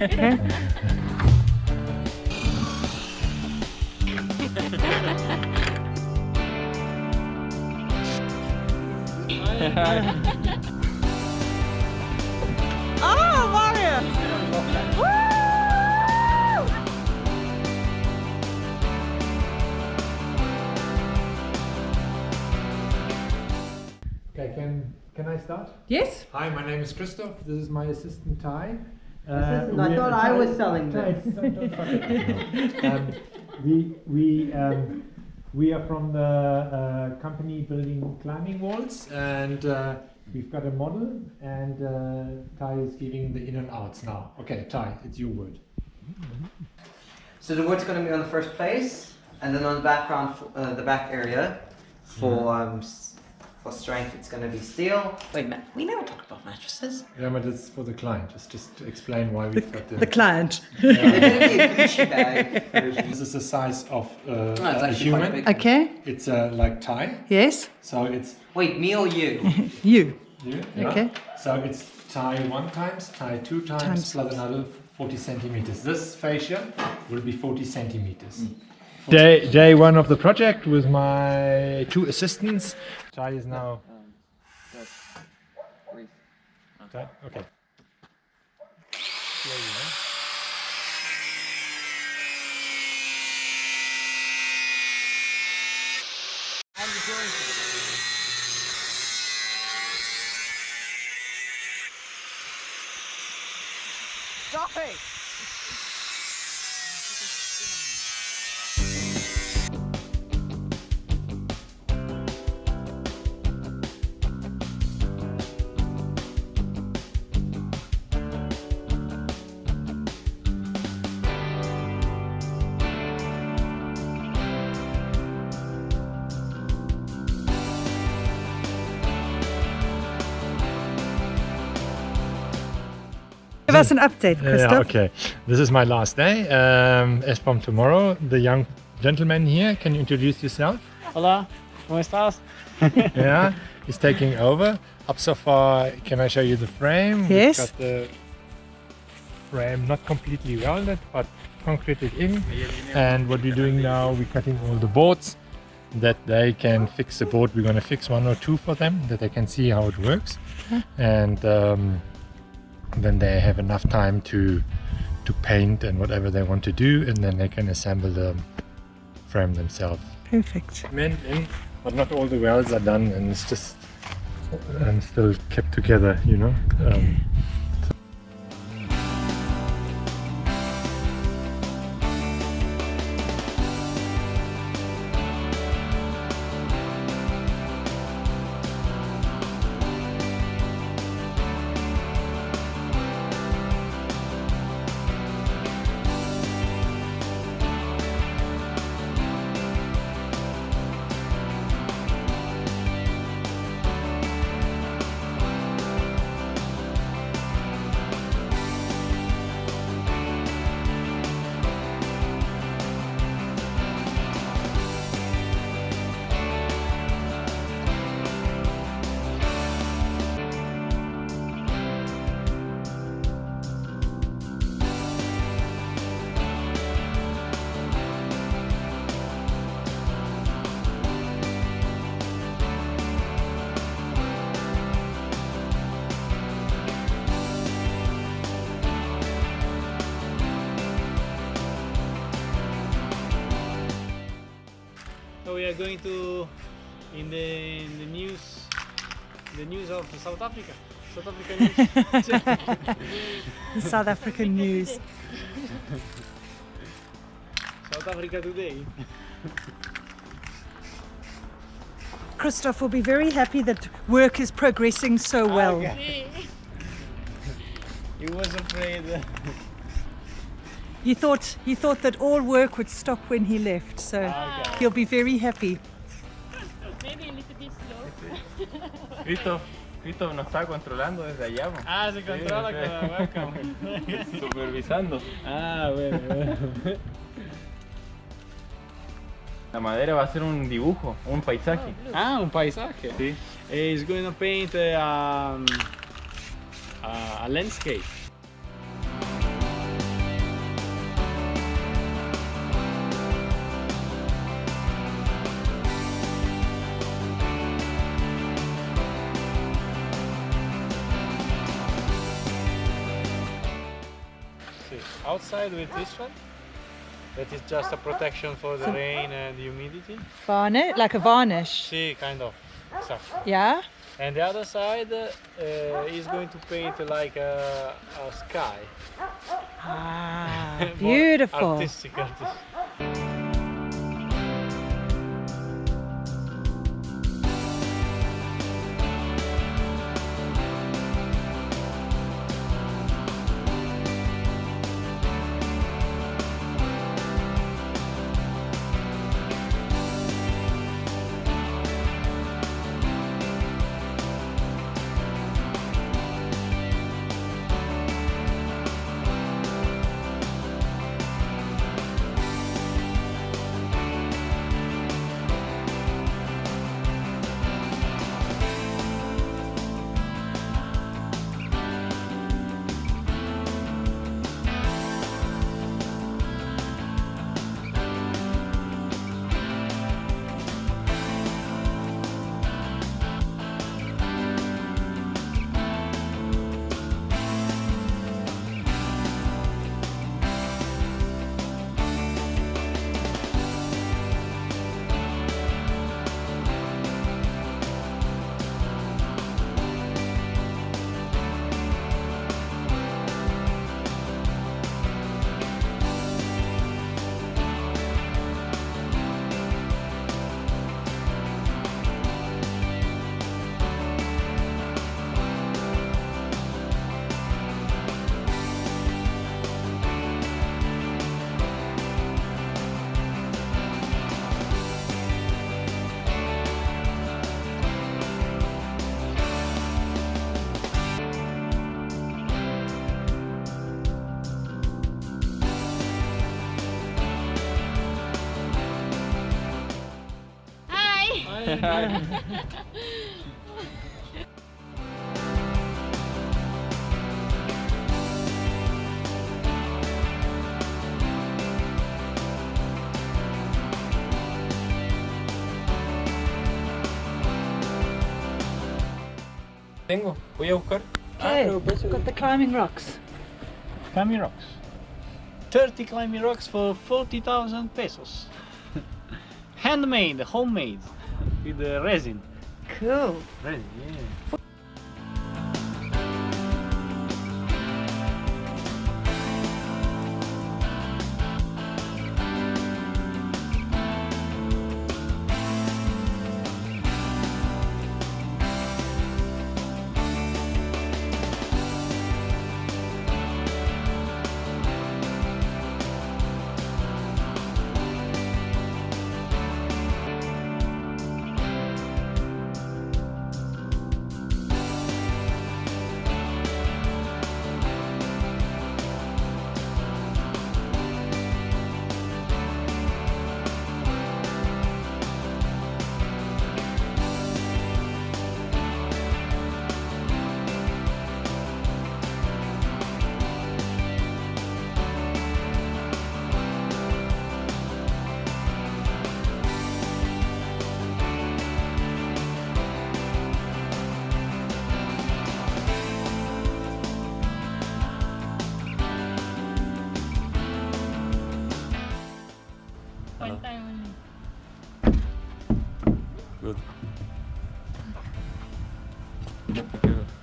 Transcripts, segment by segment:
Okay. Oh, Mario! Woo! Okay, can I start? Yes. Hi, my name is Christoph. This is my assistant Ty. Assistant, I thought I was selling this. Don't fuck it. We are from the company building climbing walls, and we've got a model, and Ty is giving the in and outs now. Okay, Ty, it's your word. So the wood's going to be on the first place, and then on the background, the back area, for strength, it's going to be steel. Wait, we never talked about mattresses. Yeah, but it's for the client. Just to explain why we've got The client. It's going to be a Gucci bag version. This is the size of it's a actually quite human. big. Okay. It's like Ty. Yes. So it's Wait, me or you? You. you. Yeah. Okay. So it's Ty 1 times, Ty 2 times, plus another 40 centimeters. This fascia will be 40 centimeters. Day one of the project with my 2 assistants. Ty is now. Ty? Okay. Stop it! Give us an update, Christoph. Yeah, okay. This is my last day. As from tomorrow, the young gentleman here, can you introduce yourself? Hola, ¿cómo estás? Yeah, he's taking over. Up so far, can I show you the frame? Yes. We've got the frame not completely welded, but concreted in. And what we're doing now, we're cutting all the boards that they can fix the board. We're going to fix 1 or 2 for them, that they can see how it works. And then they have enough time to paint and whatever they want to do, and then they can assemble the frame themselves. Perfect. Men in, but not all the welds are done, and it's just still kept together, you know. So we are going to in the news of South Africa. South Africa news. South African news. South Africa today. Christoph will be very happy that work is progressing so well. Okay. He was afraid. He thought that all work would stop when he left, so he'll be very happy. Maybe a little bit slow. Christoph nos está controlando desde allá. Ah, se controla con la webcam. Supervisando. Ah, bueno. La madera va a ser un dibujo, un paisaje. Ah, un paisaje. Sí. He's going to paint a landscape. outside with this one. That is just a protection for the rain and humidity. Varnish, like a varnish. See, kind of. Exactly. Yeah. And the other side is going to paint like a sky. Ah, More beautiful. artistic. Hi. Tengo, voy a buscar. Okay, got the climbing rocks. Climbing rocks. 30 climbing rocks for 40,000 pesos. Handmade, homemade, with the resin. Cool. Resin, yeah. One time only. Good.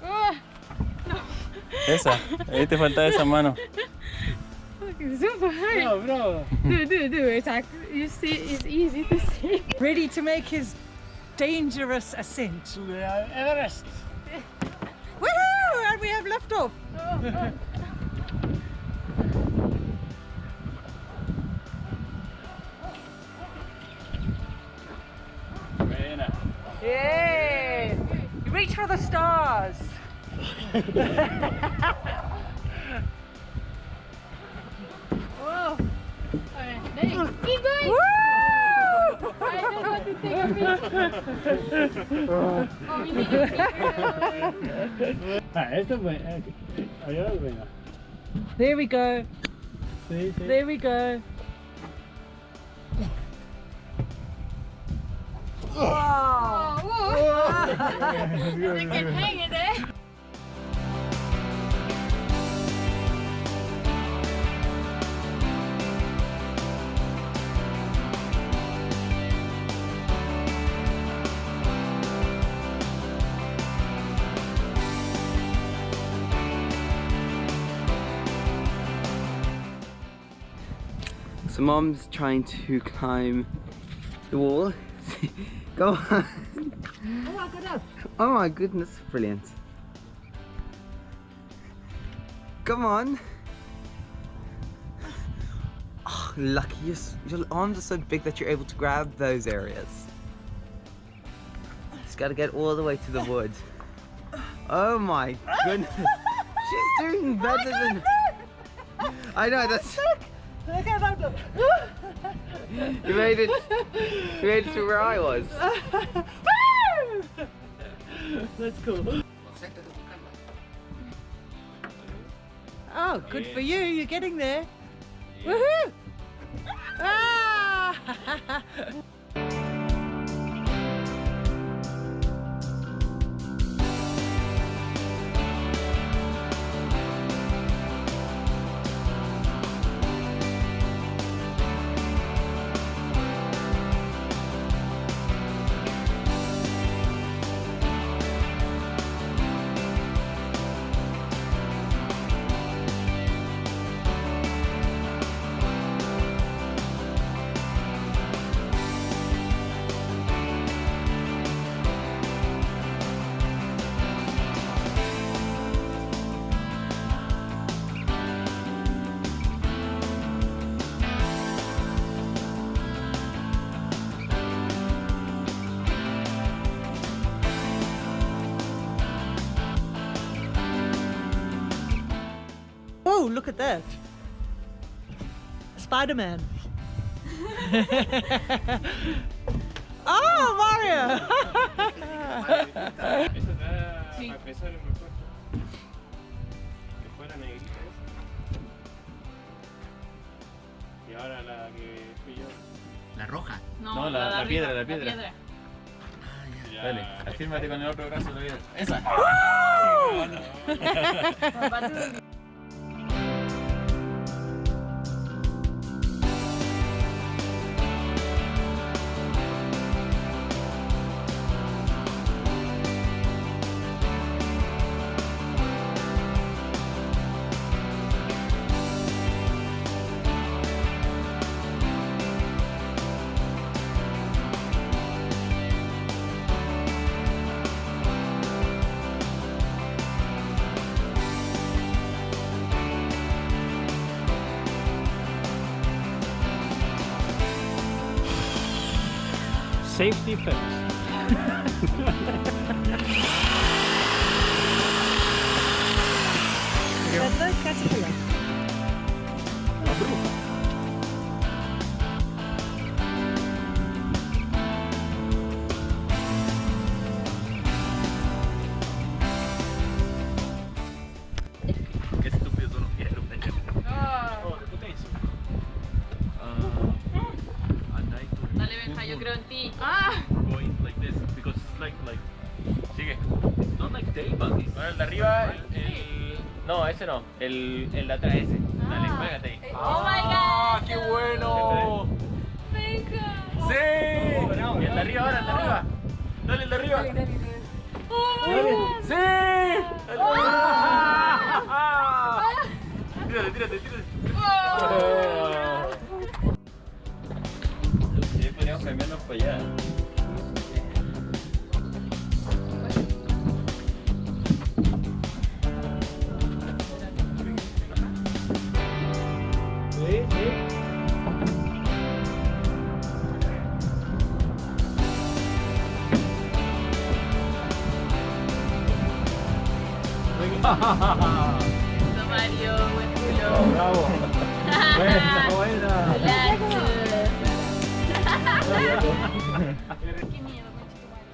Oh, Esa, ahí te falta esa mano. it's super hard. Bravo, bravo. Do. It's you see, it's easy to see. Ready to make his dangerous ascent. To the Everest. Woohoo! And we have liftoff. Buena. Yay! Reach for the stars. Whoa. Alright, there you go. Keep going. Woo! I don't want to take a picture. Oh, we need a picture. Esta es buena. Allá es buena. There we go. Sí, sí. There we go. Wow! Oh, whoa. You can hang it there. So Mom's trying to climb the wall. Go on. Oh my goodness, brilliant. Come on. Oh, lucky, your arms are so big that you're able to grab those areas. Just gotta get all the way to the wood. Oh my goodness. She's doing better than... I know, that's... You made it to where I was. That's cool. Oh, good for you. You're getting there. Woohoo! Ah! Oh, look at that. Spider-Man. Oh, Mario. Sí. Que fuera negrita esa. Y ahora la que fui yo. La roja. No, la piedra, la piedra. Ya. Dale, afírmate con el otro brazo todavía. Esa. Safety first. That's no caterpillar. Qué estúpido son los piedros. Oh, de potencia. Dale, Benja, yo creo en ti. Going like this because it's like sigue. It's not like day buggies. Bueno, el de arriba, no, ese no, el de atrás ese. Dale, pégate ahí. Oh my god. ¡Qué bueno! Benja. ¡Sí! Y el de arriba ahora, el de arriba. Dale, el de arriba. Oh my god. ¡Sí! Tírate, tírate, tírate. Sí, podríamos cambiarnos para allá. Sí, sí. Mario, buen culo. Bravo. Buena, buena. Qué miedo, conche tu madre.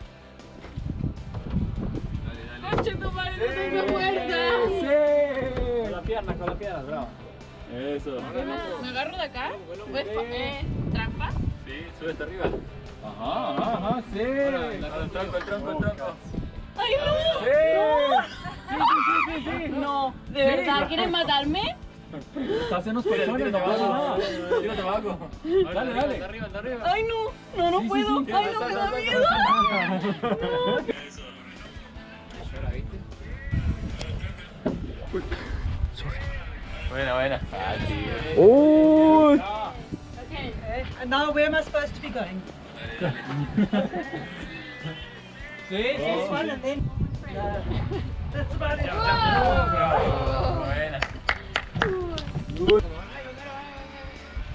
Conche tu madre, no tengo fuerza. Con la pierna, bravo. Eso. ¿Me agarro de acá? ¿Trampa? Sí, sube hasta arriba. Ajá, sí. El tronco, el tronco, el tronco. ¡Ay, no! Sí. No, ¿de verdad quieres matarme? Estás en los colchones, no pasa nada. Tírate abajo. Dale, dale. De arriba, de arriba. ¡Ay, no! No puedo. ¡Ay, no, me da miedo! Buena, buena. ¡Oh! And now where am I supposed to be going? Sí, This one and then. That's about it. Buena.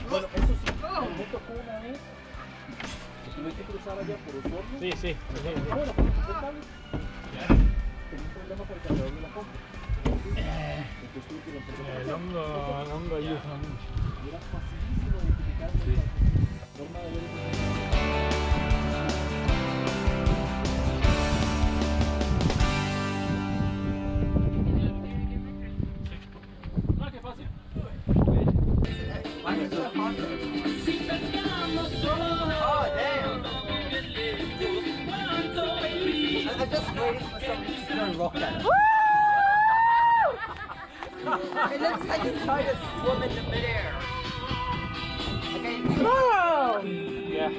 Bueno, eso sí, me tocó una vez. Tuve que cruzar allá por Osorno. sí, sí. Bueno, pues, tenía un problema para el cargador de la compra. Entonces tuve que romper El hongo ayuda mucho. y era facilísimo identificar la forma de ver eso. Ah, qué fácil. Oh, damn. I just waited for somebody to throw a rock at it. It looks like he's trying to swim in the midair. Okay. Yeah.